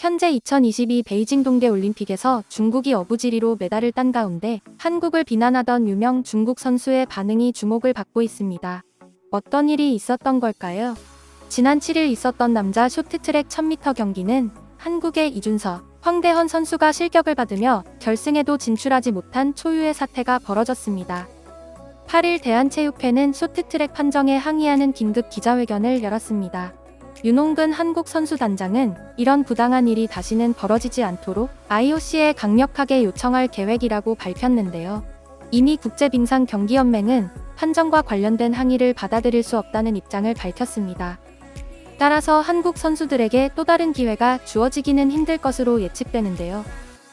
현재 2022 베이징 동계올림픽에서 중국이 어부지리로 메달을 딴 가운데 한국을 비난하던 유명 중국 선수의 반응이 주목을 받고 있습니다. 어떤 일이 있었던 걸까요? 지난 7일 있었던 남자 쇼트트랙 1000m 경기는 한국의 이준서, 황대헌 선수가 실격을 받으며 결승에도 진출하지 못한 초유의 사태가 벌어졌습니다. 8일 대한체육회는 쇼트트랙 판정에 항의하는 긴급 기자회견을 열었습니다. 윤홍근 한국 선수단장은 이런 부당한 일이 다시는 벌어지지 않도록 IOC에 강력하게 요청할 계획이라고 밝혔는데요. 이미 국제빙상경기연맹은 판정과 관련된 항의를 받아들일 수 없다는 입장을 밝혔습니다. 따라서 한국 선수들에게 또 다른 기회가 주어지기는 힘들 것으로 예측되는데요.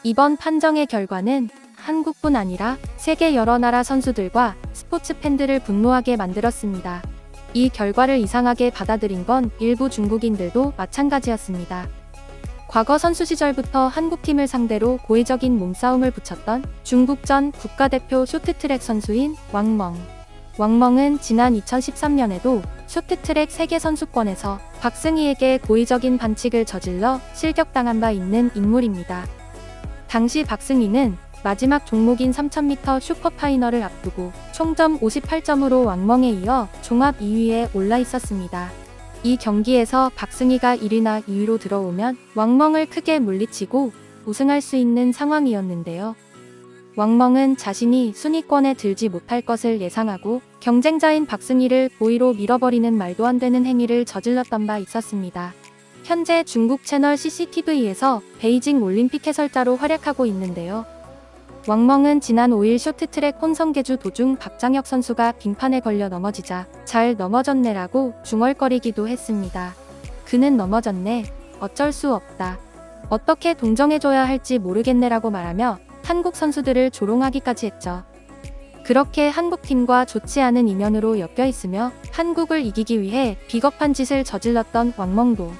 이번 판정의 결과는 한국뿐 아니라 세계 여러 나라 선수들과 스포츠 팬들을 분노하게 만들었습니다. 이 결과를 이상하게 받아들인 건 일부 중국인들도 마찬가지였습니다. 과거 선수 시절부터 한국팀을 상대로 고의적인 몸싸움을 붙였던 중국 전 국가대표 쇼트트랙 선수인 왕멍. 왕멍은 지난 2013년에도 쇼트트랙 세계선수권에서 박승희에게 고의적인 반칙을 저질러 실격당한 바 있는 인물입니다. 당시 박승희는 마지막 종목인 3000m 슈퍼파이널을 앞두고 총점 58점으로 왕멍에 이어 종합 2위에 올라 있었습니다. 이 경기에서 박승희가 1위나 2위로 들어오면 왕멍을 크게 물리치고 우승할 수 있는 상황이었는데요. 왕멍은 자신이 순위권에 들지 못할 것을 예상하고 경쟁자인 박승희를 고의로 밀어버리는 말도 안 되는 행위를 저질렀던 바 있었습니다. 현재 중국 채널 CCTV에서 베이징 올림픽 해설자로 활약하고 있는데요. 왕멍은 지난 5일 쇼트트랙 혼성계주 도중 박장혁 선수가 빙판에 걸려 넘어지자 잘 넘어졌네라고 중얼거리기도 했습니다. 그는 넘어졌네. 어쩔 수 없다. 어떻게 동정해줘야 할지 모르겠네라고 말하며 한국 선수들을 조롱하기까지 했죠. 그렇게 한국팀과 좋지 않은 인연으로 엮여 있으며 한국을 이기기 위해 비겁한 짓을 저질렀던 왕멍도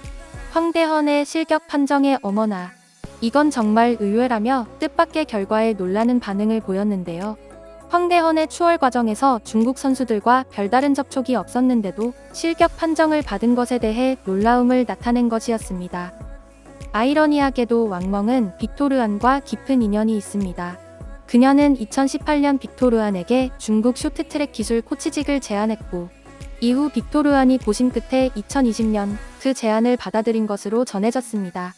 황대헌의 실격 판정에 어머나 이건 정말 의외라며 뜻밖의 결과에 놀라는 반응을 보였는데요. 황대헌의 추월 과정에서 중국 선수들과 별다른 접촉이 없었는데도 실격 판정을 받은 것에 대해 놀라움을 나타낸 것이었습니다. 아이러니하게도 왕멍은 빅토르안과 깊은 인연이 있습니다. 그녀는 2018년 빅토르안에게 중국 쇼트트랙 기술 코치직을 제안했고 이후 빅토르안이 고심 끝에 2020년 그 제안을 받아들인 것으로 전해졌습니다.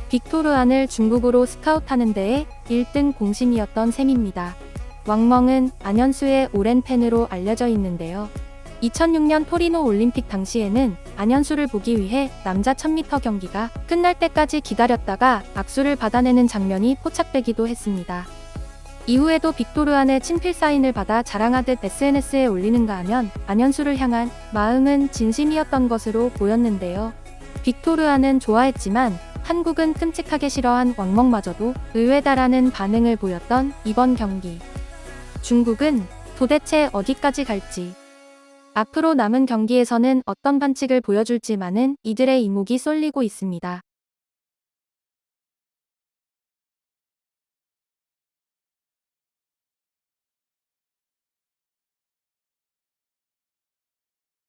빅토르안을 중국으로 스카우트하는 데에 1등 공신이었던 셈입니다. 왕멍은 안현수의 오랜 팬으로 알려져 있는데요. 2006년 토리노 올림픽 당시에는 안현수를 보기 위해 남자 1000m 경기가 끝날 때까지 기다렸다가 악수를 받아내는 장면이 포착되기도 했습니다. 이후에도 빅토르안의 친필 사인을 받아 자랑하듯 SNS에 올리는가 하면 안현수를 향한 마음은 진심이었던 것으로 보였는데요. 빅토르안은 좋아했지만 한국은 끔찍하게 싫어한 왕멍마저도 의외다라는 반응을 보였던 이번 경기. 중국은 도대체 어디까지 갈지, 앞으로 남은 경기에서는 어떤 반칙을 보여줄지 많은 이들의 이목이 쏠리고 있습니다.